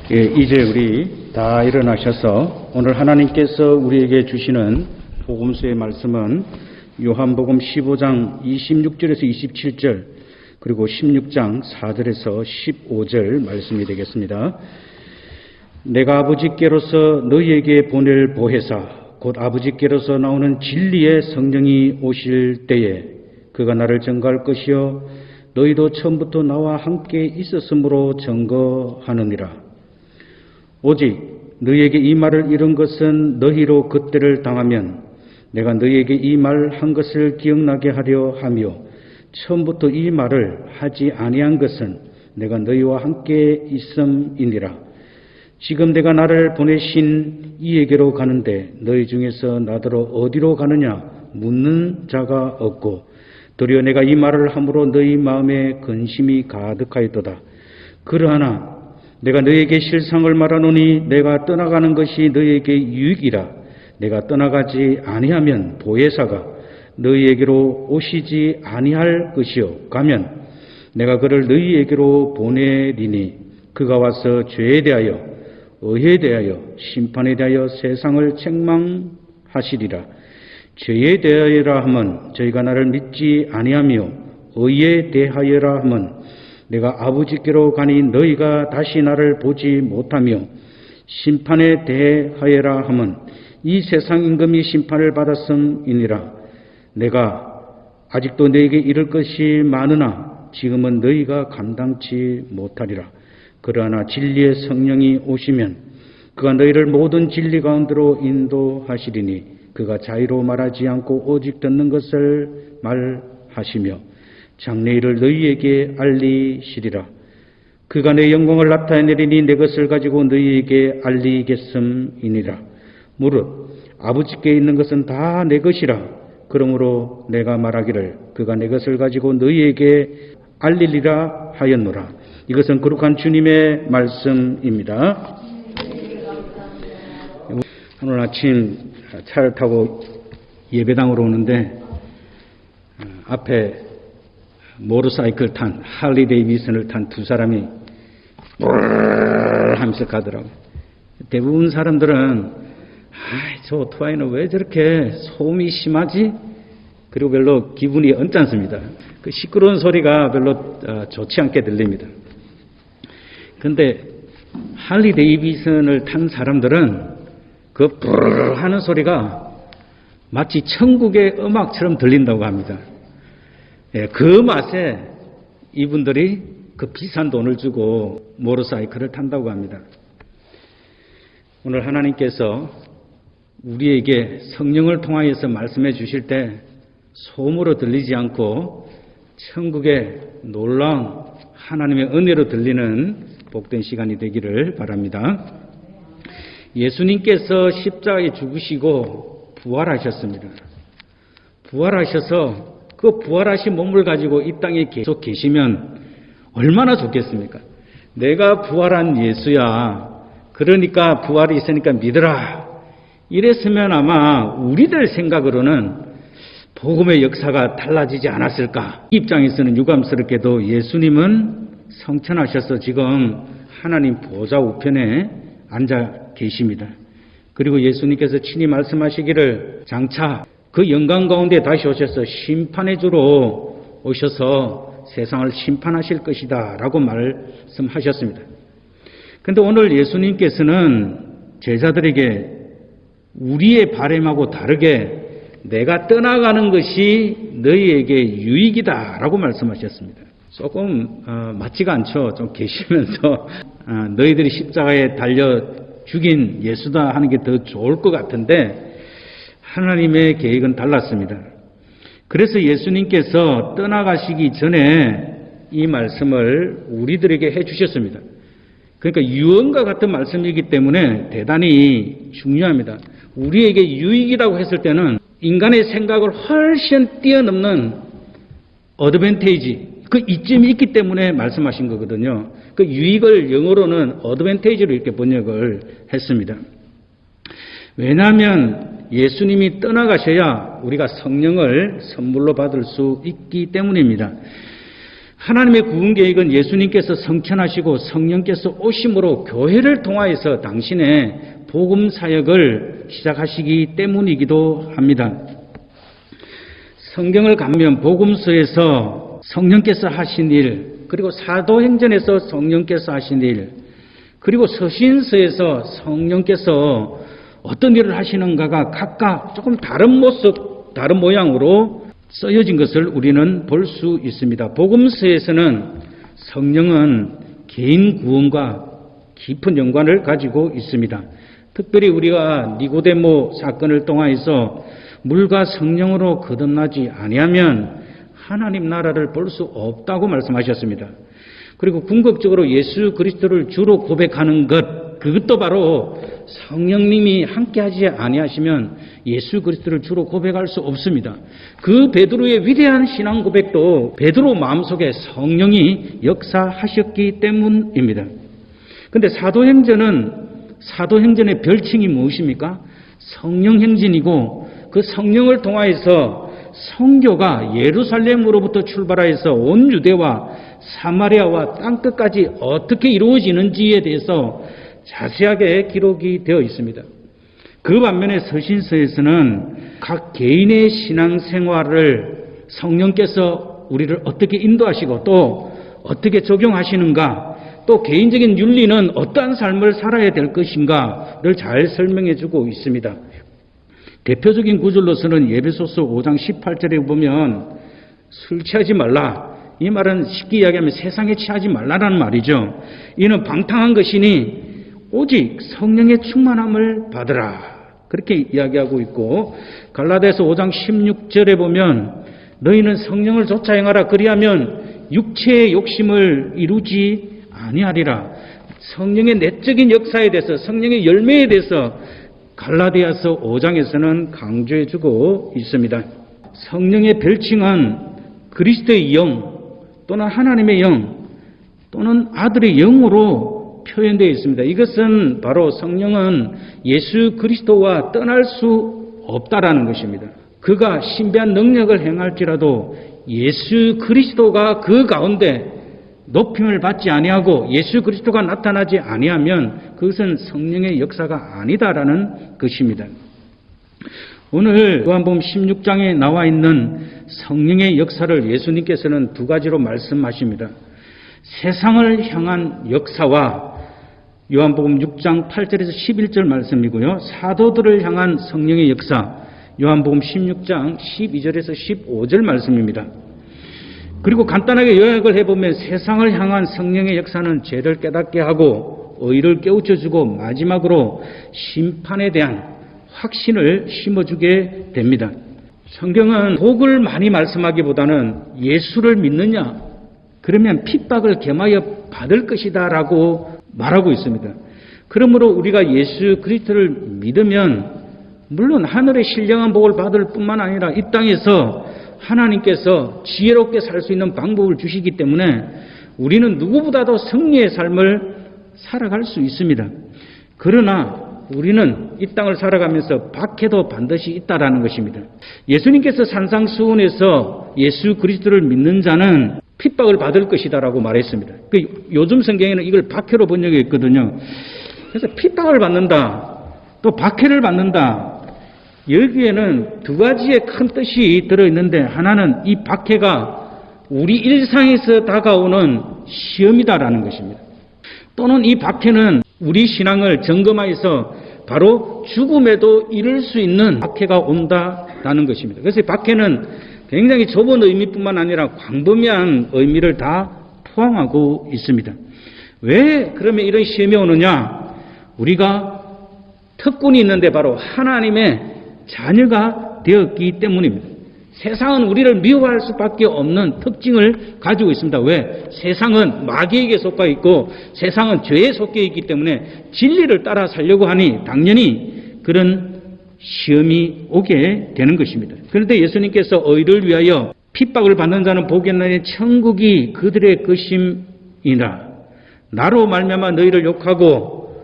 예, 이제 우리 다 일어나셔서 오늘 하나님께서 우리에게 주시는 복음서의 말씀은 요한복음 15장 26절에서 27절 그리고 16장 4절에서 15절 말씀이 되겠습니다. 내가 아버지께로서 너희에게 보낼 보혜사 곧 아버지께로서 나오는 진리의 성령이 오실 때에 그가 나를 증거할 것이요 너희도 처음부터 나와 함께 있었으므로 증거하느니라. 오직 너희에게 이 말을 이룬 것은 너희로 그때를 당하면 내가 너희에게 이 말 한 것을 기억나게 하려 하며 처음부터 이 말을 하지 아니한 것은 내가 너희와 함께 있음이니라. 지금 내가 나를 보내신 이에게로 가는데 너희 중에서 나더러 어디로 가느냐 묻는 자가 없고 도리어 내가 이 말을 함으로 너희 마음에 근심이 가득하였도다. 그러하나 내가 너희에게 실상을 말하노니 내가 떠나가는 것이 너희에게 유익이라. 내가 떠나가지 아니하면 보혜사가 너희에게로 오시지 아니할 것이요 가면 내가 그를 너희에게로 보내리니 그가 와서 죄에 대하여 의에 대하여 심판에 대하여 세상을 책망하시리라. 죄에 대하여라 하면 저희가 나를 믿지 아니하며 의에 대하여라 하면 내가 아버지께로 가니 너희가 다시 나를 보지 못하며 심판에 대하여라 하면 이 세상 임금이 심판을 받았음이니라. 내가 아직도 너희에게 이를 것이 많으나 지금은 너희가 감당치 못하리라. 그러나 진리의 성령이 오시면 그가 너희를 모든 진리 가운데로 인도하시리니 그가 자의로 말하지 않고 오직 듣는 것을 말하시며 장래일을 너희에게 알리시리라. 그가 내 영광을 나타내리니 내 것을 가지고 너희에게 알리겠음이니라. 무릇 아버지께 있는 것은 다 내 것이라. 그러므로 내가 말하기를 그가 내 것을 가지고 너희에게 알리리라 하였노라. 이것은 거룩한 주님의 말씀입니다. 오늘 아침 차를 타고 예배당으로 오는데 앞에 모터사이클 탄 할리 데이비슨을 탄 두 사람이 하면서 가더라고요. 대부분 사람들은 저 오토바이는 왜 저렇게 소음이 심하지? 그리고 별로 기분이 언짢습니다. 그 시끄러운 소리가 별로 좋지 않게 들립니다. 그런데 할리 데이비슨을 탄 사람들은 그 브르르 하는 소리가 마치 천국의 음악처럼 들린다고 합니다. 그 맛에 이분들이 그 비싼 돈을 주고 모터사이클을 탄다고 합니다. 오늘 하나님께서 우리에게 성령을 통하여서 말씀해 주실 때 소음으로 들리지 않고 천국의 놀라운 하나님의 은혜로 들리는 복된 시간이 되기를 바랍니다. 예수님께서 십자가에 죽으시고 부활하셨습니다. 부활하셔서 그 부활하신 몸을 가지고 이 땅에 계속 계시면 얼마나 좋겠습니까? 내가 부활한 예수야. 그러니까 부활이 있으니까 믿으라. 이랬으면 아마 우리들 생각으로는 복음의 역사가 달라지지 않았을까? 이 입장에서는 유감스럽게도 예수님은 성천하셔서 지금 하나님 보좌 우편에 앉아 계십니다. 그리고 예수님께서 친히 말씀하시기를 장차 그 영광 가운데 다시 오셔서 심판의 주로 오셔서 세상을 심판하실 것이다 라고 말씀하셨습니다. 그런데 오늘 예수님께서는 제자들에게 우리의 바람하고 다르게 내가 떠나가는 것이 너희에게 유익이다 라고 말씀하셨습니다. 조금 맞지가 않죠. 좀 계시면서 너희들이 십자가에 달려 죽인 예수다 하는 게 더 좋을 것 같은데 하나님의 계획은 달랐습니다. 그래서 예수님께서 떠나가시기 전에 이 말씀을 우리들에게 해주셨습니다. 그러니까 유언과 같은 말씀이기 때문에 대단히 중요합니다. 우리에게 유익이라고 했을 때는 인간의 생각을 훨씬 뛰어넘는 어드밴테이지, 그 이점이 있기 때문에 말씀하신 거거든요. 그 유익을 영어로는 어드밴테이지로 이렇게 번역을 했습니다. 왜냐하면 예수님이 떠나가셔야 우리가 성령을 선물로 받을 수 있기 때문입니다. 하나님의 구원 계획은 예수님께서 성천하시고 성령께서 오심으로 교회를 통하여서 당신의 복음 사역을 시작하시기 때문이기도 합니다. 성경을 가면 복음서에서 성령께서 하신 일, 그리고 사도행전에서 성령께서 하신 일, 그리고 서신서에서 성령께서 어떤 일을 하시는가가 각각 조금 다른 모습, 다른 모양으로 쓰여진 것을 우리는 볼 수 있습니다. 복음서에서는 성령은 개인 구원과 깊은 연관을 가지고 있습니다. 특별히 우리가 니고데모 사건을 통하여서 물과 성령으로 거듭나지 아니하면 하나님 나라를 볼 수 없다고 말씀하셨습니다. 그리고 궁극적으로 예수 그리스도를 주로 고백하는 것, 그것도 바로 성령님이 함께하지 아니하시면 예수 그리스도를 주로 고백할 수 없습니다. 그 베드로의 위대한 신앙 고백도 베드로 마음속에 성령이 역사하셨기 때문입니다. 그런데 사도행전의 별칭이 무엇입니까? 성령행진이고 그 성령을 통하여서 선교가 예루살렘으로부터 출발하여서 온 유대와 사마리아와 땅끝까지 어떻게 이루어지는지에 대해서 자세하게 기록이 되어 있습니다. 그 반면에 서신서에서는 각 개인의 신앙생활을 성령께서 우리를 어떻게 인도하시고 또 어떻게 적용하시는가, 또 개인적인 윤리는 어떠한 삶을 살아야 될 것인가를 잘 설명해 주고 있습니다. 대표적인 구절로서는 에베소서 5장 18절에 보면 술 취하지 말라. 이 말은 쉽게 이야기하면 세상에 취하지 말라라는 말이죠. 이는 방탕한 것이니 오직 성령의 충만함을 받으라. 그렇게 이야기하고 있고, 갈라디아서 5장 16절에 보면 너희는 성령을 좇아 행하라. 그리하면 육체의 욕심을 이루지 아니하리라. 성령의 내적인 역사에 대해서, 성령의 열매에 대해서 갈라디아서 5장에서는 강조해주고 있습니다. 성령의 별칭은 그리스도의 영 또는 하나님의 영 또는 아들의 영으로 표현되어 있습니다. 이것은 바로 성령은 예수 그리스도와 떠날 수 없다라는 것입니다. 그가 신비한 능력을 행할지라도 예수 그리스도가 그 가운데 높임을 받지 아니하고 예수 그리스도가 나타나지 아니하면 그것은 성령의 역사가 아니다라는 것입니다. 오늘 요한복음 16장에 나와 있는 성령의 역사를 예수님께서는 두 가지로 말씀하십니다. 세상을 향한 역사와 요한복음 6장 8절에서 11절 말씀이고요. 사도들을 향한 성령의 역사, 요한복음 16장 12절에서 15절 말씀입니다. 그리고 간단하게 요약을 해보면 세상을 향한 성령의 역사는 죄를 깨닫게 하고 의를 깨우쳐주고 마지막으로 심판에 대한 확신을 심어주게 됩니다. 성경은 복을 많이 말씀하기보다는 예수를 믿느냐? 그러면 핍박을 겸하여 받을 것이다 라고 말하고 있습니다. 그러므로 우리가 예수 그리스도를 믿으면 물론 하늘의 신령한 복을 받을 뿐만 아니라 이 땅에서 하나님께서 지혜롭게 살 수 있는 방법을 주시기 때문에 우리는 누구보다도 승리의 삶을 살아갈 수 있습니다. 그러나 우리는 이 땅을 살아가면서 박해도 반드시 있다라는 것입니다. 예수님께서 산상수훈에서 예수 그리스도를 믿는 자는 핍박을 받을 것이다라고 말했습니다. 요즘 성경에는 이걸 박해로 번역했거든요. 그래서 핍박을 받는다, 또 박해를 받는다. 여기에는 두 가지의 큰 뜻이 들어있는데, 하나는 이 박해가 우리 일상에서 다가오는 시험이다라는 것입니다. 또는 이 박해는 우리 신앙을 점검하여서 바로 죽음에도 이를 수 있는 박해가 온다라는 것입니다. 그래서 이 박해는 굉장히 좁은 의미뿐만 아니라 광범위한 의미를 다 포함하고 있습니다. 왜 그러면 이런 시험이 오느냐? 우리가 특권이 있는데 바로 하나님의 자녀가 되었기 때문입니다. 세상은 우리를 미워할 수밖에 없는 특징을 가지고 있습니다. 왜? 세상은 마귀에게 속해 있고 세상은 죄에 속해 있기 때문에 진리를 따라 살려고 하니 당연히 그런 시험이 오게 되는 것입니다. 그런데 예수님께서 의를 위하여 핍박을 받는 자는 복이 있나니 천국이 그들의 것임이라. 나로 말미암아 너희를 욕하고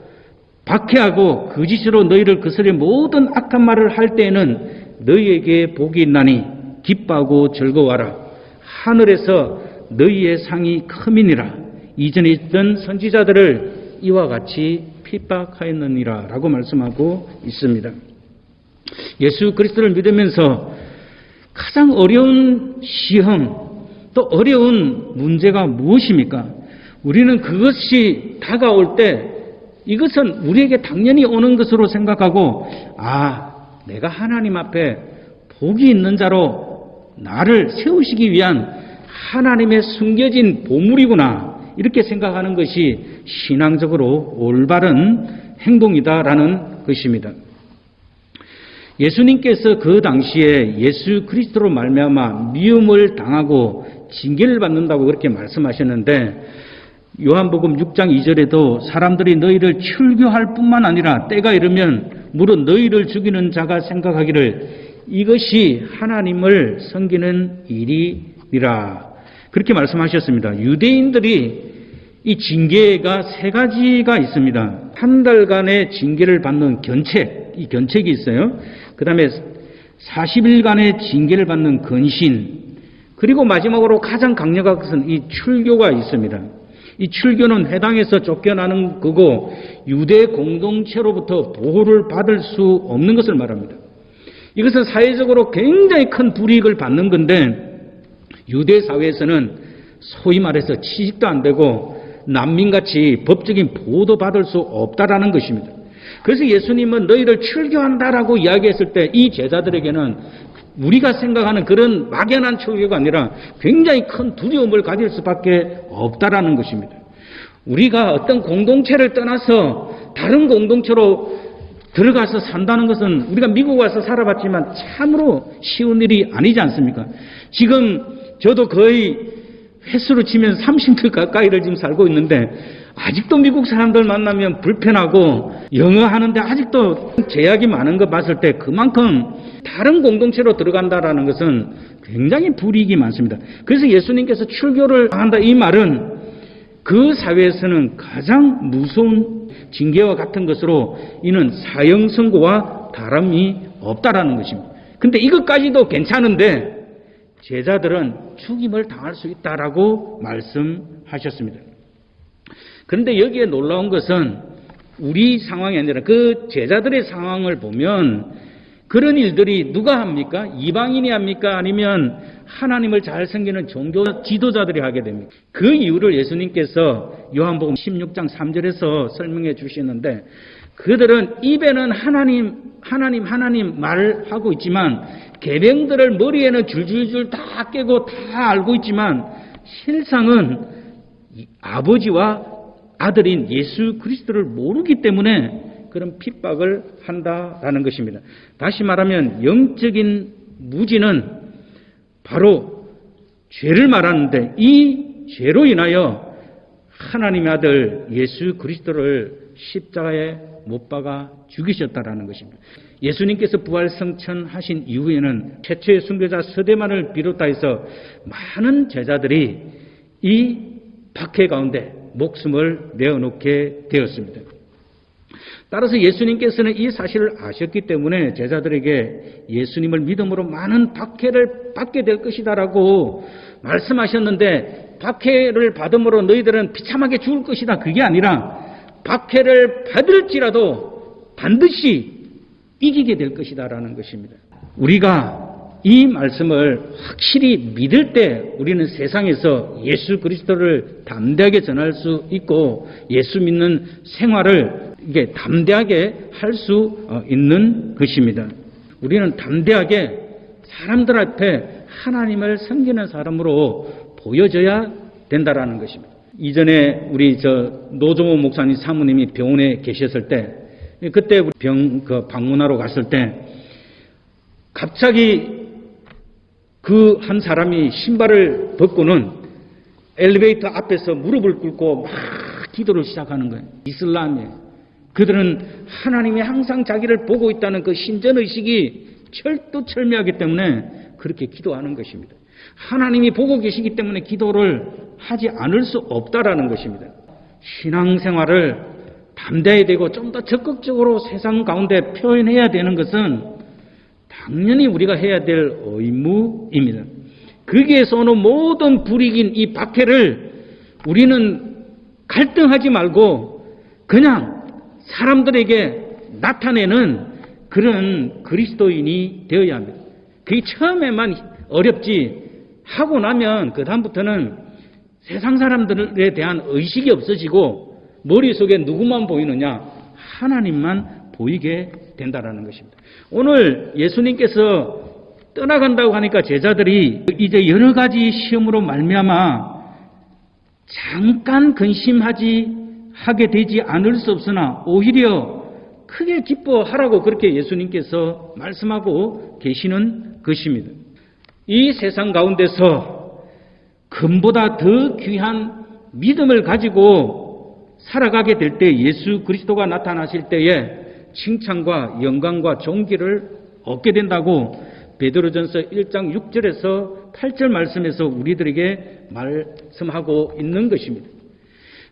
박해하고 거짓으로 너희를 거스려 모든 악한 말을 할 때에는 너희에게 복이 있나니 기뻐하고 즐거워하라. 하늘에서 너희의 상이 크미니라. 이전에 있던 선지자들을 이와 같이 핍박하였느니라 라고 말씀하고 있습니다. 예수 그리스도를 믿으면서 가장 어려운 시험, 또 어려운 문제가 무엇입니까? 우리는 그것이 다가올 때 이것은 우리에게 당연히 오는 것으로 생각하고, 내가 하나님 앞에 복이 있는 자로 나를 세우시기 위한 하나님의 숨겨진 보물이구나, 이렇게 생각하는 것이 신앙적으로 올바른 행동이다라는 것입니다. 예수님께서 그 당시에 예수 그리스도로 말미암아 미움을 당하고 징계를 받는다고 그렇게 말씀하셨는데, 요한복음 6장 2절에도 사람들이 너희를 출교할 뿐만 아니라 때가 이르면 무릇 너희를 죽이는 자가 생각하기를 이것이 하나님을 섬기는 일이니라, 그렇게 말씀하셨습니다. 유대인들이 이 징계가 세 가지가 있습니다. 한 달간의 징계를 받는 견책, 이 견책이 있어요. 그 다음에 40일간의 징계를 받는 근신, 그리고 마지막으로 가장 강력한 것은 이 출교가 있습니다. 이 출교는 회당에서 쫓겨나는 거고 유대 공동체로부터 보호를 받을 수 없는 것을 말합니다. 이것은 사회적으로 굉장히 큰 불이익을 받는 건데, 유대 사회에서는 소위 말해서 취직도 안 되고 난민같이 법적인 보호도 받을 수 없다라는 것입니다. 그래서 예수님은 너희를 출교한다라고 이야기했을 때 이 제자들에게는 우리가 생각하는 그런 막연한 출교가 아니라 굉장히 큰 두려움을 가질 수밖에 없다라는 것입니다. 우리가 어떤 공동체를 떠나서 다른 공동체로 들어가서 산다는 것은 우리가 미국 와서 살아봤지만 참으로 쉬운 일이 아니지 않습니까? 지금 저도 거의 횟수로 치면 30년 가까이를 지금 살고 있는데 아직도 미국 사람들 만나면 불편하고 영어 하는데 아직도 제약이 많은 거 봤을 때 그만큼 다른 공동체로 들어간다라는 것은 굉장히 불이익이 많습니다. 그래서 예수님께서 출교를 한다 이 말은 그 사회에서는 가장 무서운 징계와 같은 것으로 이는 사형 선고와 다름이 없다라는 것입니다. 근데 이것까지도 괜찮은데 제자들은 죽임을 당할 수 있다라고 말씀하셨습니다. 그런데 여기에 놀라운 것은 우리 상황이 아니라 그 제자들의 상황을 보면 그런 일들이 누가 합니까? 이방인이 합니까? 아니면 하나님을 잘 섬기는 종교 지도자들이 하게 됩니다. 그 이유를 예수님께서 요한복음 16장 3절에서 설명해 주시는데, 그들은 입에는 하나님 말하고 있지만 계명들을 머리에는 줄줄줄 다 깨고 다 알고 있지만 실상은 아버지와 아들인 예수 그리스도를 모르기 때문에 그런 핍박을 한다라는 것입니다. 다시 말하면 영적인 무지는 바로 죄를 말하는데 이 죄로 인하여 하나님의 아들 예수 그리스도를 십자가에 못 박아 죽이셨다라는 것입니다. 예수님께서 부활승천하신 이후에는 최초의 순교자 스데반을 비롯해서 많은 제자들이 이 박해 가운데 목숨을 내어놓게 되었습니다. 따라서 예수님께서는 이 사실을 아셨기 때문에 제자들에게 예수님을 믿음으로 많은 박해를 받게 될 것이다라고 말씀하셨는데, 박해를 받음으로 너희들은 비참하게 죽을 것이다, 그게 아니라 박해를 받을지라도 반드시 이기게 될 것이다라는 것입니다. 우리가 이 말씀을 확실히 믿을 때 우리는 세상에서 예수 그리스도를 담대하게 전할 수 있고 예수 믿는 생활을 이게 담대하게 할 수 있는 것입니다. 우리는 담대하게 사람들 앞에 하나님을 섬기는 사람으로 보여져야 된다라는 것입니다. 이전에 우리 노종호 목사님 사모님이 병원에 계셨을 때, 그때 우리 방문하러 갔을 때 갑자기 그 한 사람이 신발을 벗고는 엘리베이터 앞에서 무릎을 꿇고 막 기도를 시작하는 거예요. 이슬람이에요. 그들은 하나님이 항상 자기를 보고 있다는 그 신전의식이 철두철미하기 때문에 그렇게 기도하는 것입니다. 하나님이 보고 계시기 때문에 기도를 하지 않을 수 없다라는 것입니다. 신앙생활을 담대해야 되고 좀 더 적극적으로 세상 가운데 표현해야 되는 것은 당연히 우리가 해야 될 의무입니다. 거기에서 오는 모든 불이익인 이 박해를 우리는 갈등하지 말고 그냥 사람들에게 나타내는 그런 그리스도인이 되어야 합니다. 그게 처음에만 어렵지 하고 나면 그 다음부터는 세상 사람들에 대한 의식이 없어지고 머릿속에 누구만 보이느냐? 하나님만 보이게 된다라는 것입니다. 오늘 예수님께서 떠나간다고 하니까 제자들이 이제 여러 가지 시험으로 말미암아 잠깐 하게 되지 않을 수 없으나 오히려 크게 기뻐하라고 그렇게 예수님께서 말씀하고 계시는 것입니다. 이 세상 가운데서 금보다 더 귀한 믿음을 가지고 살아가게 될 때 예수 그리스도가 나타나실 때에 칭찬과 영광과 존귀를 얻게 된다고 베드로전서 1장 6절에서 8절 말씀에서 우리들에게 말씀하고 있는 것입니다.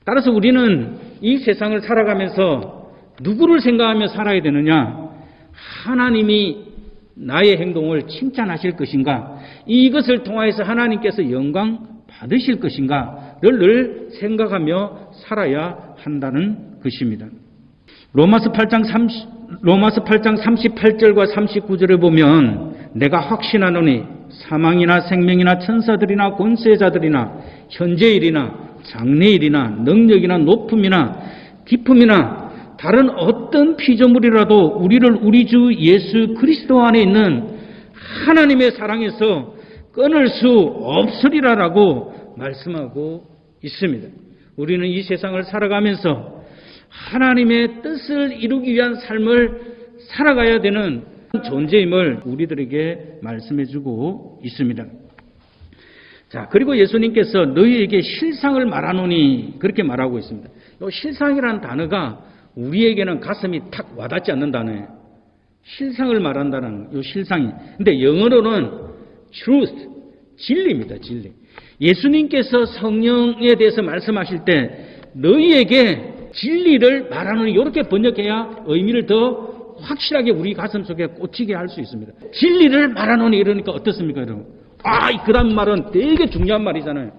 따라서 우리는 이 세상을 살아가면서 누구를 생각하며 살아야 되느냐? 하나님이 나의 행동을 칭찬하실 것인가? 이것을 통하여서 하나님께서 영광 받으실 것인가를 늘 생각하며 살아야 한다는 것입니다. 로마서 8장 38절과 39절을 보면 내가 확신하노니 사망이나 생명이나 천사들이나 권세자들이나 현재일이나 장래일이나 능력이나 높음이나 깊음이나 다른 어떤 피조물이라도 우리를 우리 주 예수 그리스도 안에 있는 하나님의 사랑에서 끊을 수 없으리라라고 말씀하고 있습니다. 우리는 이 세상을 살아가면서 하나님의 뜻을 이루기 위한 삶을 살아가야 되는 존재임을 우리들에게 말씀해주고 있습니다. 자, 그리고 예수님께서 너희에게 실상을 말하노니 그렇게 말하고 있습니다. 이 실상이라는 단어가 우리에게는 가슴이 탁 와닿지 않는 단어예요. 실상을 말한다는 이 실상이. 근데 영어로는 truth, 진리입니다. 진리. 예수님께서 성령에 대해서 말씀하실 때 너희에게 진리를 말하노니 이렇게 번역해야 의미를 더 확실하게 우리 가슴 속에 꽂히게 할 수 있습니다. 진리를 말하노니 이러니까 어떻습니까, 여러분? 그 다음 말은 되게 중요한 말이잖아요.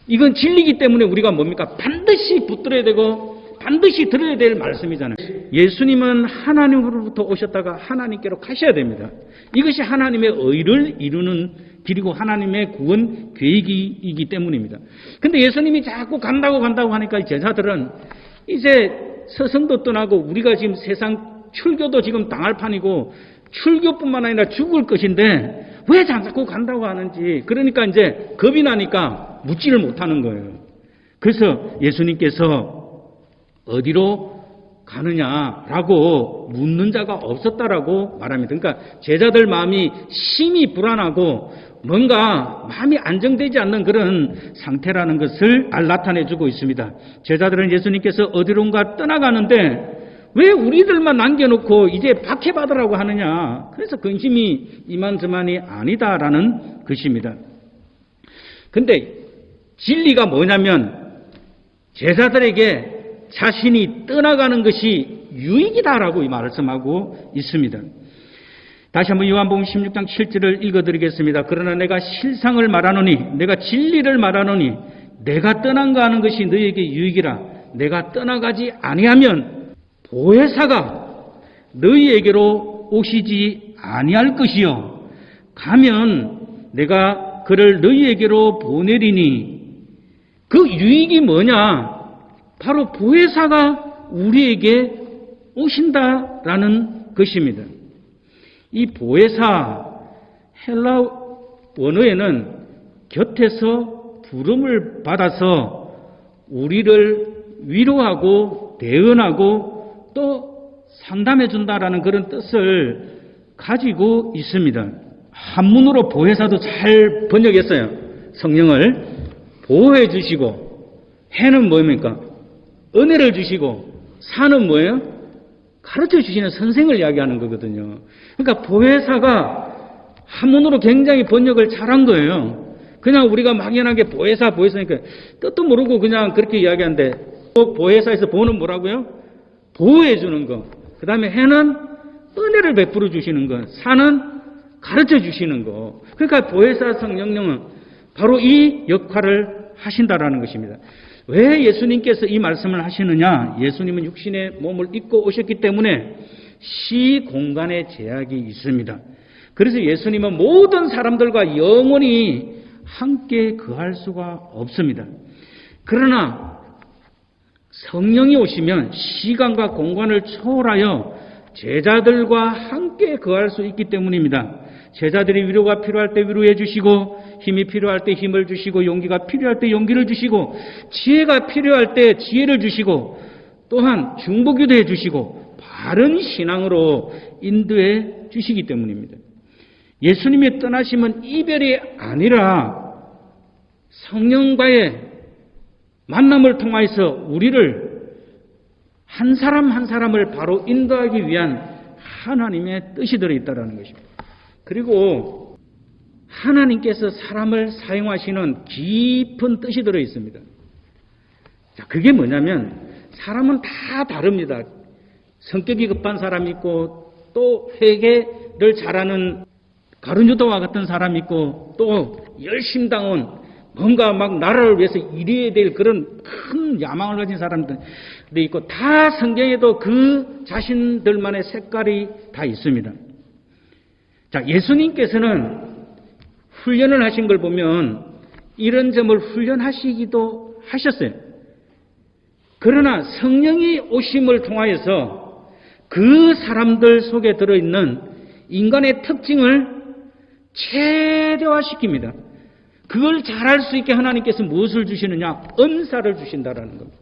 이건 진리이기 때문에 우리가 뭡니까? 반드시 붙들어야 되고 반드시 들어야 될 말씀이잖아요. 예수님은 하나님으로부터 오셨다가 하나님께로 가셔야 됩니다. 이것이 하나님의 의를 이루는 길이고 하나님의 구원 계획이기 때문입니다. 근데 예수님이 자꾸 간다고 하니까 제자들은 이제 서성도 떠나고 우리가 지금 세상 출교도 지금 당할 판이고 출교뿐만 아니라 죽을 것인데 왜 자꾸 간다고 하는지, 그러니까 이제 겁이 나니까 묻지를 못하는 거예요. 그래서 예수님께서 어디로 가느냐라고 묻는 자가 없었다라고 말합니다. 그러니까 제자들 마음이 심히 불안하고 뭔가 마음이 안정되지 않는 그런 상태라는 것을 나타내주고 있습니다. 제자들은 예수님께서 어디론가 떠나가는데 왜 우리들만 남겨놓고 이제 박해받으라고 하느냐. 그래서 근심이 이만저만이 아니다라는 것입니다. 근데 진리가 뭐냐면 제자들에게 자신이 떠나가는 것이 유익이다라고 말씀하고 있습니다. 다시 한번 요한복음 16장 7절을 읽어드리겠습니다. 그러나 내가 실상을 말하노니 내가 진리를 말하노니 내가 떠난가 하는 것이 너희에게 유익이라. 내가 떠나가지 아니하면 보혜사가 너희에게로 오시지 아니할 것이요 가면 내가 그를 너희에게로 보내리니. 그 유익이 뭐냐? 바로 보혜사가 우리에게 오신다라는 것입니다. 이 보혜사, 헬라 원어에는 곁에서 부름을 받아서 우리를 위로하고 대언하고 또 상담해 준다라는 그런 뜻을 가지고 있습니다. 한문으로 보혜사도 잘 번역했어요. 성령을 보호해 주시고, 해는 뭡니까? 은혜를 주시고, 사는 뭐예요? 가르쳐 주시는 선생을 이야기하는 거거든요. 그러니까 보혜사가 한문으로 굉장히 번역을 잘한 거예요. 그냥 우리가 막연하게 보혜사니까 뜻도 모르고 그냥 그렇게 이야기하는데, 보혜사에서 보는 뭐라고요? 보호해 주는 거. 그 다음에 해는 은혜를 베풀어 주시는 거. 사는 가르쳐 주시는 거. 그러니까 보혜사 성령님은 바로 이 역할을 하신다라는 것입니다. 왜 예수님께서 이 말씀을 하시느냐? 예수님은 육신의 몸을 입고 오셨기 때문에 시공간의 제약이 있습니다. 그래서 예수님은 모든 사람들과 영원히 함께 거할 수가 없습니다. 그러나 성령이 오시면 시간과 공간을 초월하여 제자들과 함께 거할 수 있기 때문입니다. 제자들이 위로가 필요할 때 위로해 주시고, 힘이 필요할 때 힘을 주시고, 용기가 필요할 때 용기를 주시고, 지혜가 필요할 때 지혜를 주시고, 또한 중보기도 해 주시고, 바른 신앙으로 인도해 주시기 때문입니다. 예수님의 떠나심은 이별이 아니라 성령과의 만남을 통해서 우리를 한 사람 한 사람을 바로 인도하기 위한 하나님의 뜻이 들어있다는 것입니다. 그리고 하나님께서 사람을 사용하시는 깊은 뜻이 들어있습니다. 자, 그게 뭐냐면 사람은 다 다릅니다. 성격이 급한 사람이 있고, 또 회개를 잘하는 가룟유다와 같은 사람이 있고, 또 열심당원, 뭔가 막 나라를 위해서 일해야 될 그런 큰 야망을 가진 사람들이 있고, 다 성경에도 그 자신들만의 색깔이 다 있습니다. 자, 예수님께서는 훈련을 하신 걸 보면 이런 점을 훈련하시기도 하셨어요. 그러나 성령이 오심을 통하여서 그 사람들 속에 들어있는 인간의 특징을 최대화시킵니다. 그걸 잘할 수 있게 하나님께서 무엇을 주시느냐? 은사를 주신다라는 겁니다.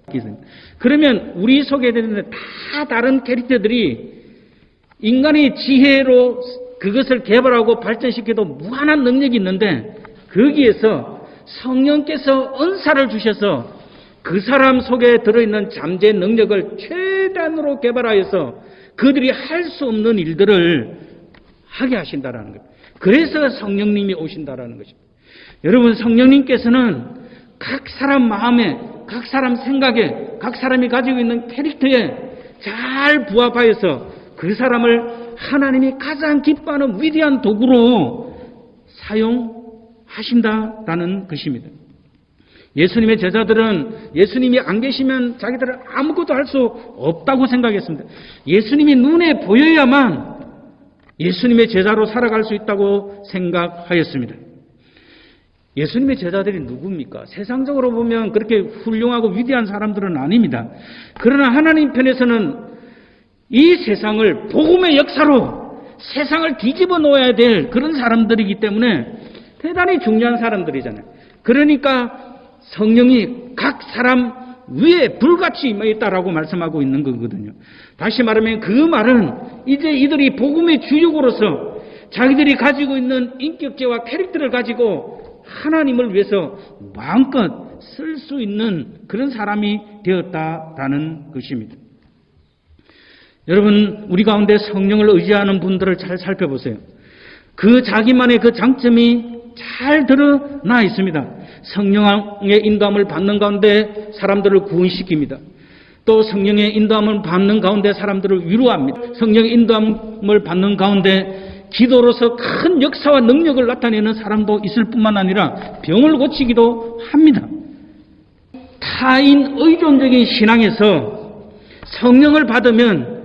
그러면 우리 속에 있는 다 다른 캐릭터들이 인간의 지혜로 그것을 개발하고 발전시켜도 무한한 능력이 있는데, 거기에서 성령께서 은사를 주셔서 그 사람 속에 들어있는 잠재 능력을 최단으로 개발하여서 그들이 할 수 없는 일들을 하게 하신다라는 겁니다. 그래서 성령님이 오신다라는 것입니다. 여러분, 성령님께서는 각 사람 마음에, 각 사람 생각에, 각 사람이 가지고 있는 캐릭터에 잘 부합하여서 그 사람을 하나님이 가장 기뻐하는 위대한 도구로 사용하신다라는 것입니다. 예수님의 제자들은 예수님이 안 계시면 자기들은 아무것도 할 수 없다고 생각했습니다. 예수님이 눈에 보여야만 예수님의 제자로 살아갈 수 있다고 생각하였습니다. 예수님의 제자들이 누굽니까? 세상적으로 보면 그렇게 훌륭하고 위대한 사람들은 아닙니다. 그러나 하나님 편에서는 이 세상을 복음의 역사로 세상을 뒤집어 놓아야 될 그런 사람들이기 때문에 대단히 중요한 사람들이잖아요. 그러니까 성령이 각 사람 위에 불같이 임하였다라고 말씀하고 있는 거거든요. 다시 말하면 그 말은 이제 이들이 복음의 주역으로서 자기들이 가지고 있는 인격체와 캐릭터를 가지고 하나님을 위해서 마음껏 쓸 수 있는 그런 사람이 되었다라는 것입니다. 여러분, 우리 가운데 성령을 의지하는 분들을 잘 살펴보세요. 그 자기만의 그 장점이 잘 드러나 있습니다. 성령의 인도함을 받는 가운데 사람들을 구원시킵니다. 또 성령의 인도함을 받는 가운데 사람들을 위로합니다. 성령의 인도함을 받는 가운데 기도로서 큰 역사와 능력을 나타내는 사람도 있을 뿐만 아니라 병을 고치기도 합니다. 타인 의존적인 신앙에서 성령을 받으면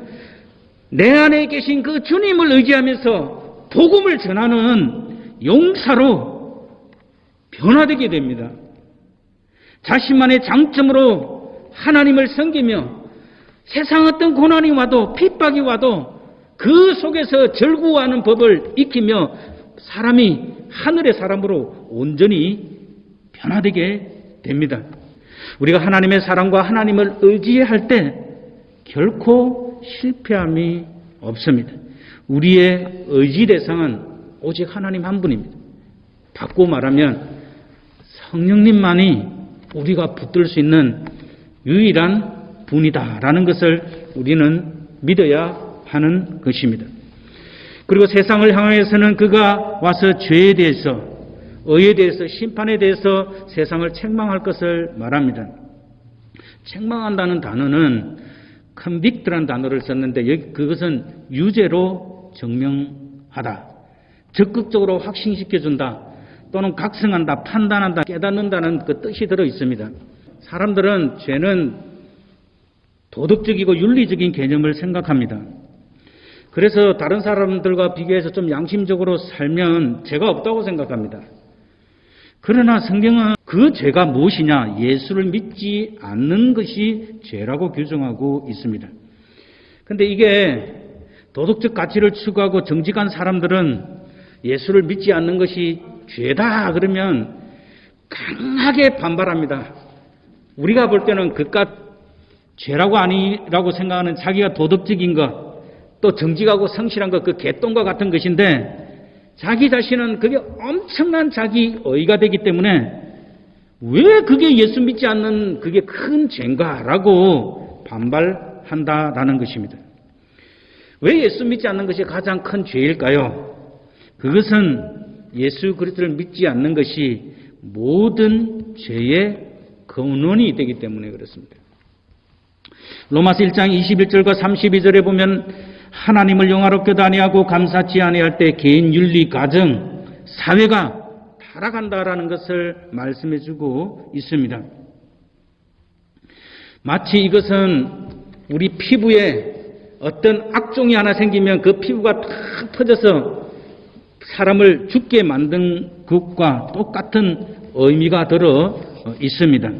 내 안에 계신 그 주님을 의지하면서 복음을 전하는 용사로 변화되게 됩니다. 자신만의 장점으로 하나님을 섬기며 세상 어떤 고난이 와도 핍박이 와도 그 속에서 절구하는 법을 익히며 사람이 하늘의 사람으로 온전히 변화되게 됩니다. 우리가 하나님의 사랑과 하나님을 의지할 때 결코 실패함이 없습니다. 우리의 의지 대상은 오직 하나님 한 분입니다. 바꾸고 말하면 성령님만이 우리가 붙들 수 있는 유일한 분이다라는 것을 우리는 믿어야 하는 것입니다. 그리고 세상을 향해서는 그가 와서 죄에 대해서, 의에 대해서, 심판에 대해서 세상을 책망할 것을 말합니다. 책망한다는 단어는 컨빅트라는 단어를 썼는데 그것은 유죄로 증명하다, 적극적으로 확신시켜준다, 또는 각성한다, 판단한다, 깨닫는다는 그 뜻이 들어 있습니다. 사람들은 죄는 도덕적이고 윤리적인 개념을 생각합니다. 그래서 다른 사람들과 비교해서 좀 양심적으로 살면 죄가 없다고 생각합니다. 그러나 성경은 그 죄가 무엇이냐? 예수를 믿지 않는 것이 죄라고 규정하고 있습니다. 그런데 이게 도덕적 가치를 추구하고 정직한 사람들은 예수를 믿지 않는 것이 죄다 그러면 강하게 반발합니다. 우리가 볼 때는 그깟 죄라고 아니라고 생각하는 자기가 도덕적인 것, 또 정직하고 성실한 것, 그 개똥과 같은 것인데 자기 자신은 그게 엄청난 자기 의가 되기 때문에 왜 그게 예수 믿지 않는 그게 큰 죄인가라고 반발한다라는 것입니다. 왜 예수 믿지 않는 것이 가장 큰 죄일까요? 그것은 예수 그리스도를 믿지 않는 것이 모든 죄의 근원이 되기 때문에 그렇습니다. 로마서 1장 21절과 32절에 보면 하나님을 영화롭게도 아니하고 감사치 아니할 때 개인 윤리, 가정, 사회가 타락한다라는 것을 말씀해주고 있습니다. 마치 이것은 우리 피부에 어떤 악종이 하나 생기면 그 피부가 탁 터져서 사람을 죽게 만든 것과 똑같은 의미가 들어 있습니다.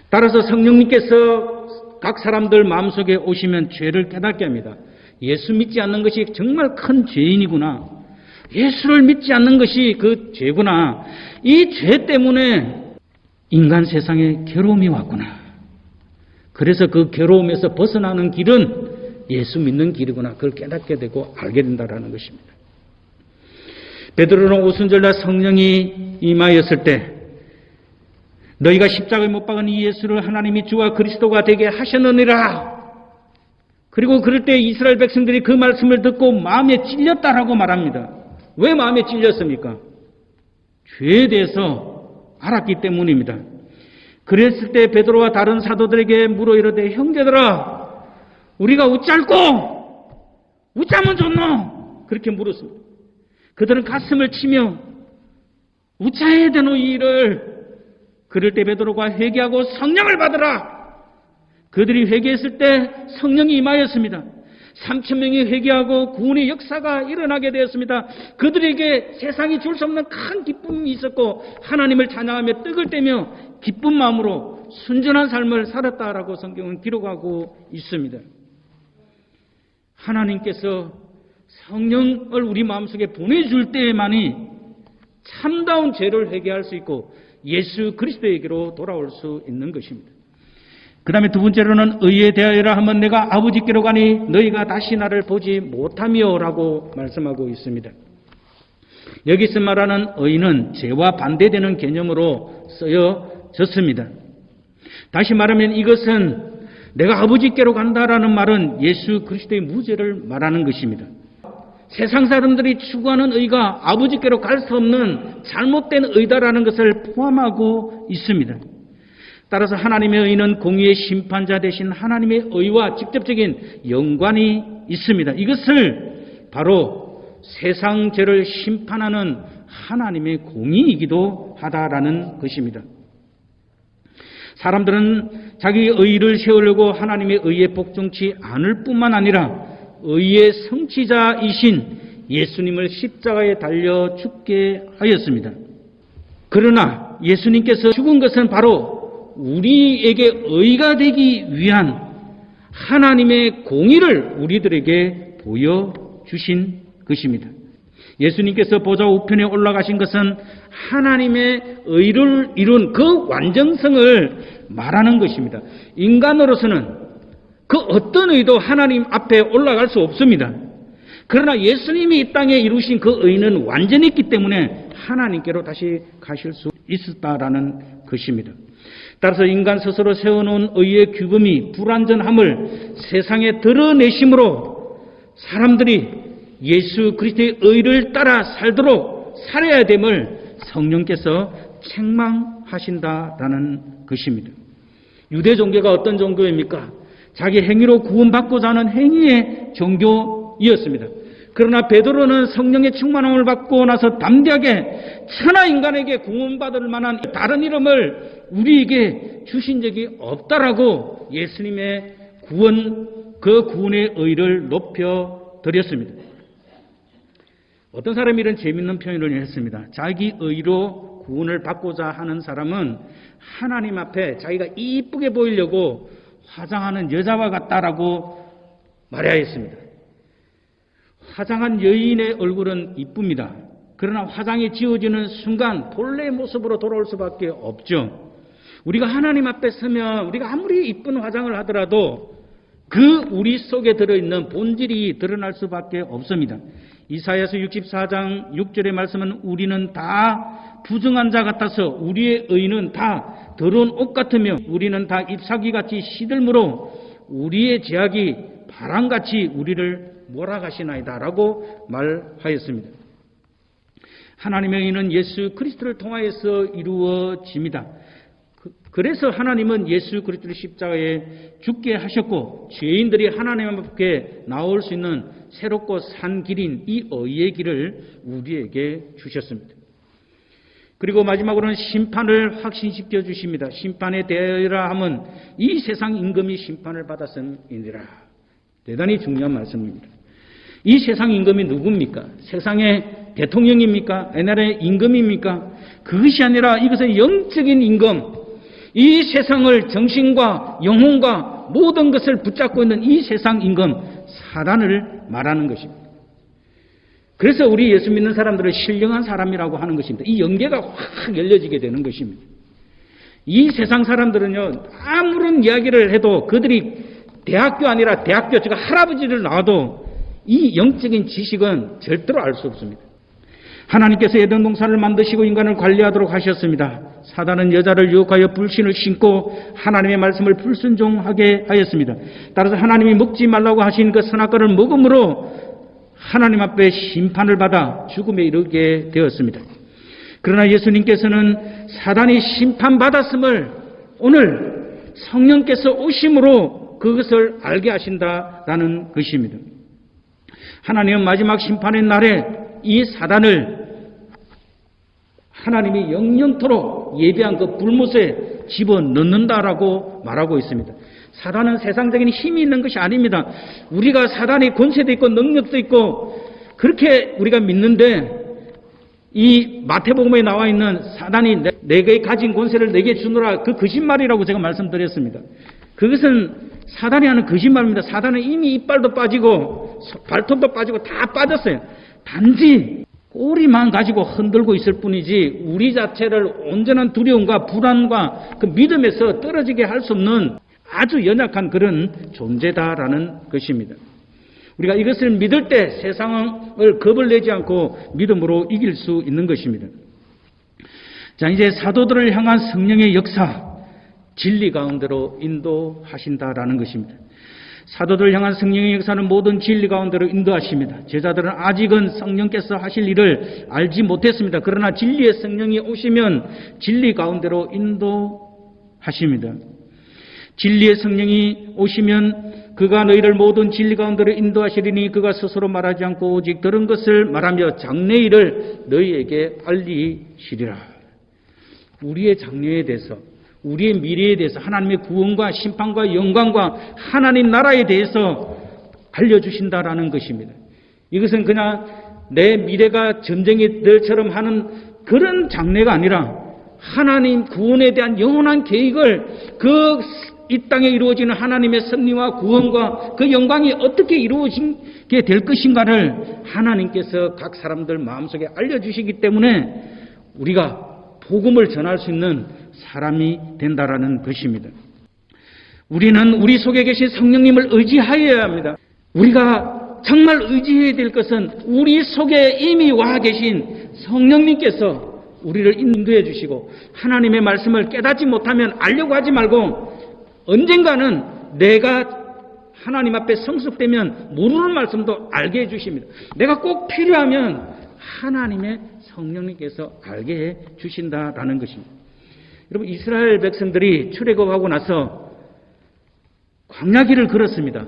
따라서 성령님께서 각 사람들 마음속에 오시면 죄를 깨닫게 합니다. 예수 믿지 않는 것이 정말 큰 죄인이구나. 예수를 믿지 않는 것이 그 죄구나. 이 죄 때문에 인간 세상에 괴로움이 왔구나. 그래서 그 괴로움에서 벗어나는 길은 예수 믿는 길이구나. 그걸 깨닫게 되고 알게 된다는 것입니다. 베드로는 오순절날 성령이 임하였을 때 너희가 십자가에 못 박은 이 예수를 하나님이 주와 그리스도가 되게 하셨느니라. 그리고 그럴 때 이스라엘 백성들이 그 말씀을 듣고 마음에 찔렸다라고 말합니다. 왜 마음에 찔렸습니까? 죄에 대해서 알았기 때문입니다. 그랬을 때 베드로와 다른 사도들에게 물어 이르되 형제들아 우리가 어찌할꼬? 어찌하면 좋노? 그렇게 물었습니다. 그들은 가슴을 치며 어찌해야 되노 이 일을? 그럴 때 베드로가 회개하고 성령을 받으라. 그들이 회개했을 때 성령이 임하였습니다. 3,000명이 회개하고 구원의 역사가 일어나게 되었습니다. 그들에게 세상이 줄 수 없는 큰 기쁨이 있었고 하나님을 찬양하며 떡을 떼며 기쁜 마음으로 순전한 삶을 살았다라고 성경은 기록하고 있습니다. 하나님께서 성령을 우리 마음속에 보내줄 때에만이 참다운 죄를 회개할 수 있고 예수 그리스도에게로 돌아올 수 있는 것입니다. 그 다음에 두 번째로는 의에 대하여라 하면 내가 아버지께로 가니 너희가 다시 나를 보지 못하며 라고 말씀하고 있습니다. 여기서 말하는 의는 죄와 반대되는 개념으로 쓰여졌습니다. 다시 말하면 이것은 내가 아버지께로 간다라는 말은 예수 그리스도의 무죄를 말하는 것입니다. 세상 사람들이 추구하는 의가 아버지께로 갈 수 없는 잘못된 의다라는 것을 포함하고 있습니다. 따라서 하나님의 의는 공의의 심판자 되신 하나님의 의와 직접적인 연관이 있습니다. 이것을 바로 세상 죄를 심판하는 하나님의 공의이기도 하다라는 것입니다. 사람들은 자기 의를 세우려고 하나님의 의에 복종치 않을 뿐만 아니라 의의 성취자이신 예수님을 십자가에 달려 죽게 하였습니다. 그러나 예수님께서 죽은 것은 바로 우리에게 의가 되기 위한 하나님의 공의를 우리들에게 보여주신 것입니다. 예수님께서 보좌 우편에 올라가신 것은 하나님의 의를 이룬 그 완전성을 말하는 것입니다. 인간으로서는 그 어떤 의도 하나님 앞에 올라갈 수 없습니다. 그러나 예수님이 이 땅에 이루신 그 의는 완전했기 때문에 하나님께로 다시 가실 수 있었다라는 것입니다. 따라서 인간 스스로 세워놓은 의의 규범이 불완전함을 세상에 드러내심으로 사람들이 예수 그리스도의 의를 따라 살도록 살아야 됨을 성령께서 책망하신다라는 것입니다. 유대 종교가 어떤 종교입니까? 자기 행위로 구원받고자 하는 행위의 종교이었습니다. 그러나 베드로는 성령의 충만함을 받고 나서 담대하게 천하 인간에게 구원받을 만한 다른 이름을 우리에게 주신 적이 없다라고 예수님의 그 구원의 의를 높여 드렸습니다. 어떤 사람이 이런 재밌는 표현을 했습니다. 자기 의로 구원을 받고자 하는 사람은 하나님 앞에 자기가 이쁘게 보이려고 화장하는 여자와 같다라고 말해야 했습니다. 화장한 여인의 얼굴은 이쁩니다. 그러나 화장이 지워지는 순간 본래의 모습으로 돌아올 수밖에 없죠. 우리가 하나님 앞에 서면 우리가 아무리 이쁜 화장을 하더라도 그 우리 속에 들어있는 본질이 드러날 수밖에 없습니다. 이사야서 64장 6절의 말씀은 우리는 다 부정한 자 같아서 우리의 의는 다 더러운 옷 같으며 우리는 다 잎사귀같이 시들므로 우리의 죄악이 바람같이 우리를 몰아가시나이다 라고 말하였습니다. 하나님의 의는 예수 그리스도를 통하여서 이루어집니다. 그래서 하나님은 예수 그리스도를 십자가에 죽게 하셨고 죄인들이 하나님 앞에 나올 수 있는 새롭고 산 길인 이 의의 길을 우리에게 주셨습니다. 그리고 마지막으로는 심판을 확신시켜 주십니다. 심판에 대하여라 함은 이 세상 임금이 심판을 받았음이니라. 대단히 중요한 말씀입니다. 이 세상 임금이 누굽니까? 세상의 대통령입니까? 옛날의 임금입니까? 그것이 아니라 이것은 영적인 임금, 이 세상을 정신과 영혼과 모든 것을 붙잡고 있는 이 세상 임금 사단을 말하는 것입니다. 그래서 우리 예수 믿는 사람들을 신령한 사람이라고 하는 것입니다. 이 연계가 확 열려지게 되는 것입니다. 이 세상 사람들은요, 아무런 이야기를 해도 그들이 대학교 아니라 대학교, 즉 할아버지를 낳아도 이 영적인 지식은 절대로 알 수 없습니다. 하나님께서 에덴 동산을 만드시고 인간을 관리하도록 하셨습니다. 사단은 여자를 유혹하여 불신을 심고 하나님의 말씀을 불순종하게 하였습니다. 따라서 하나님이 먹지 말라고 하신 그 선악과를 먹음으로 하나님 앞에 심판을 받아 죽음에 이르게 되었습니다. 그러나 예수님께서는 사단이 심판받았음을 오늘 성령께서 오심으로 그것을 알게 하신다라는 것입니다. 하나님은 마지막 심판의 날에 이 사단을 하나님이 영영토록 예비한 그 불못에 집어넣는다라고 말하고 있습니다. 사단은 세상적인 힘이 있는 것이 아닙니다. 우리가 사단의 권세도 있고 능력도 있고 그렇게 우리가 믿는데 이 마태복음에 나와 있는 사단이 내게 가진 권세를 내게 주노라 그 거짓말이라고 제가 말씀드렸습니다. 그것은 사단이 하는 거짓말입니다. 사단은 이미 이빨도 빠지고 발톱도 빠지고 다 빠졌어요. 단지 꼬리만 가지고 흔들고 있을 뿐이지 우리 자체를 온전한 두려움과 불안과 그 믿음에서 떨어지게 할 수 없는 아주 연약한 그런 존재다라는 것입니다. 우리가 이것을 믿을 때 세상을 겁을 내지 않고 믿음으로 이길 수 있는 것입니다. 자, 이제 사도들을 향한 성령의 역사, 진리 가운데로 인도하신다라는 것입니다. 사도들을 향한 성령의 역사는 모든 진리 가운데로 인도하십니다. 제자들은 아직은 성령께서 하실 일을 알지 못했습니다. 그러나 진리의 성령이 오시면 진리 가운데로 인도하십니다. 진리의 성령이 오시면 그가 너희를 모든 진리 가운데로 인도하시리니 그가 스스로 말하지 않고 오직 들은 것을 말하며 장래일을 너희에게 알리시리라. 우리의 장래에 대해서, 우리의 미래에 대해서, 하나님의 구원과 심판과 영광과 하나님 나라에 대해서 알려주신다라는 것입니다. 이것은 그냥 내 미래가 전쟁이 들처럼 하는 그런 장래가 아니라 하나님 구원에 대한 영원한 계획을 이 땅에 이루어지는 하나님의 섭리와 구원과 그 영광이 어떻게 이루어지게 될 것인가를 하나님께서 각 사람들 마음속에 알려주시기 때문에 우리가 복음을 전할 수 있는 사람이 된다라는 것입니다. 우리는 우리 속에 계신 성령님을 의지하여야 합니다. 우리가 정말 의지해야 될 것은 우리 속에 이미 와 계신 성령님께서 우리를 인도해 주시고 하나님의 말씀을 깨닫지 못하면 알려고 하지 말고 언젠가는 내가 하나님 앞에 성숙되면 모르는 말씀도 알게 해주십니다. 내가 꼭 필요하면 하나님의 성령님께서 알게 해 주신다라는 것입니다. 여러분, 이스라엘 백성들이 출애굽하고 나서 광야길을 걸었습니다.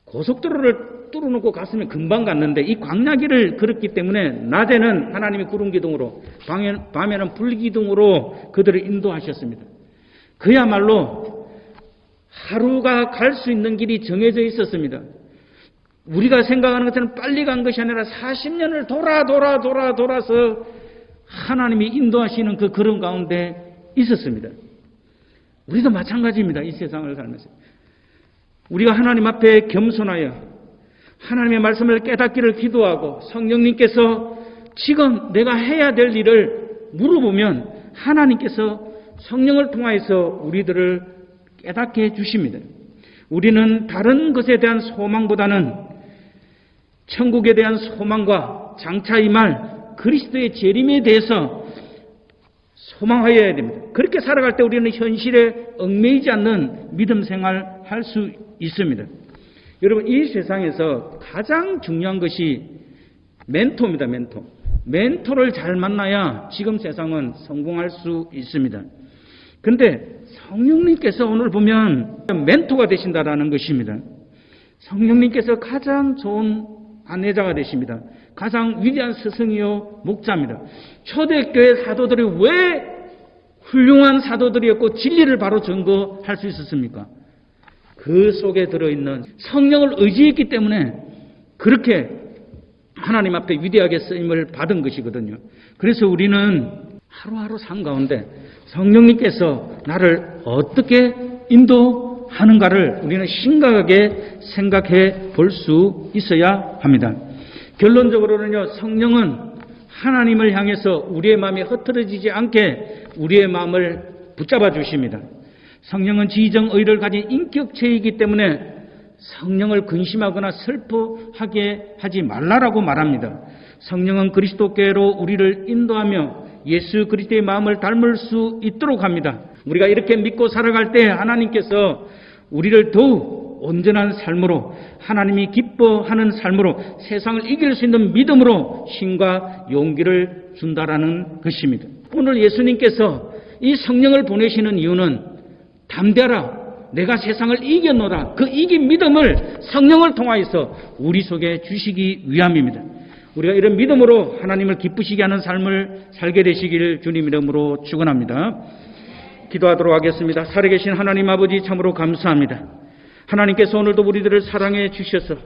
고속도로를 뚫어놓고 갔으면 금방 갔는데 이 광야길을 걸었기 때문에 낮에는 하나님이 구름 기둥으로 밤에는 불 기둥으로 그들을 인도하셨습니다. 그야말로 하루가 갈 수 있는 길이 정해져 있었습니다. 우리가 생각하는 것처럼 빨리 간 것이 아니라 40년을 돌아서 하나님이 인도하시는 그 걸음 가운데 있었습니다. 우리도 마찬가지입니다. 이 세상을 살면서. 우리가 하나님 앞에 겸손하여 하나님의 말씀을 깨닫기를 기도하고 성령님께서 지금 내가 해야 될 일을 물어보면 하나님께서 성령을 통하여서 우리들을 깨닫게 해 주십니다. 우리는 다른 것에 대한 소망보다는 천국에 대한 소망과 장차 임할 그리스도의 재림에 대해서 소망하여야 됩니다. 그렇게 살아갈 때 우리는 현실에 얽매이지 않는 믿음 생활 할 수 있습니다. 여러분, 이 세상에서 가장 중요한 것이 멘토입니다. 멘토를 잘 만나야 지금 세상은 성공할 수 있습니다. 그런데 성령님께서 오늘 보면 멘토가 되신다라는 것입니다. 성령님께서 가장 좋은 안내자가 되십니다. 가장 위대한 스승이요 목자입니다. 초대교회 사도들이 왜 훌륭한 사도들이었고 진리를 바로 증거할 수 있었습니까? 그 속에 들어있는 성령을 의지했기 때문에 그렇게 하나님 앞에 위대하게 쓰임을 받은 것이거든요. 그래서 우리는 하루하루 삶 가운데 성령님께서 나를 어떻게 인도하는가를 우리는 심각하게 생각해 볼 수 있어야 합니다. 결론적으로는요, 성령은 하나님을 향해서 우리의 마음이 흐트러지지 않게 우리의 마음을 붙잡아 주십니다. 성령은 지정의를 가진 인격체이기 때문에 성령을 근심하거나 슬퍼하게 하지 말라라고 말합니다. 성령은 그리스도께로 우리를 인도하며 예수 그리스도의 마음을 닮을 수 있도록 합니다. 우리가 이렇게 믿고 살아갈 때 하나님께서 우리를 더욱 온전한 삶으로, 하나님이 기뻐하는 삶으로, 세상을 이길 수 있는 믿음으로 힘과 용기를 준다라는 것입니다. 오늘 예수님께서 이 성령을 보내시는 이유는 담대하라, 내가 세상을 이겼노라, 그 이긴 믿음을 성령을 통하여서 우리 속에 주시기 위함입니다. 우리가 이런 믿음으로 하나님을 기쁘시게 하는 삶을 살게 되시길 주님 이름으로 축원합니다. 기도하도록 하겠습니다. 살아계신 하나님 아버지, 참으로 감사합니다. 하나님께서 오늘도 우리들을 사랑해 주셔서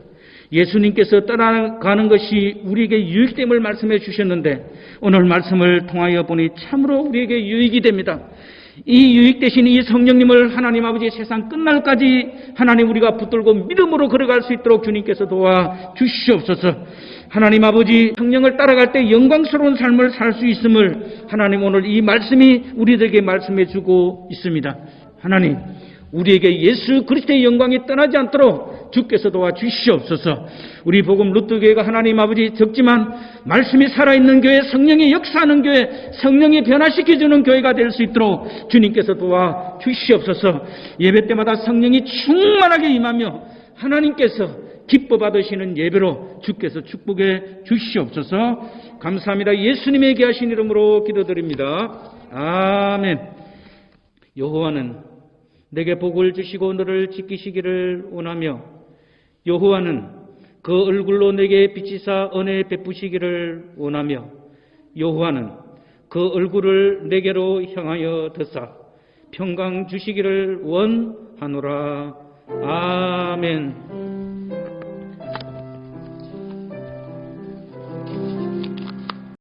예수님께서 떠나가는 것이 우리에게 유익됨을 말씀해 주셨는데 오늘 말씀을 통하여 보니 참으로 우리에게 유익이 됩니다. 이 유익되신 이 성령님을 하나님 아버지 세상 끝날까지 하나님 우리가 붙들고 믿음으로 걸어갈 수 있도록 주님께서 도와 주시옵소서. 하나님 아버지, 성령을 따라갈 때 영광스러운 삶을 살 수 있음을 하나님 오늘 이 말씀이 우리들에게 말씀해 주고 있습니다. 하나님, 우리에게 예수 그리스도의 영광이 떠나지 않도록 주께서 도와주시옵소서. 우리 복음 루트교회가 하나님 아버지 적지만 말씀이 살아있는 교회, 성령이 역사하는 교회, 성령이 변화시켜주는 교회가 될 수 있도록 주님께서 도와주시옵소서. 예배 때마다 성령이 충만하게 임하며 하나님께서 기뻐 받으시는 예배로 주께서 축복해 주시옵소서. 감사합니다. 예수님의 귀하신 이름으로 기도드립니다. 아멘. 여호와는 내게 복을 주시고 너를 지키시기를 원하며 여호와는 그 얼굴로 내게 비치사 은혜 베푸시기를 원하며 여호와는 그 얼굴을 내게로 향하여 드사 평강 주시기를 원하노라. 아멘.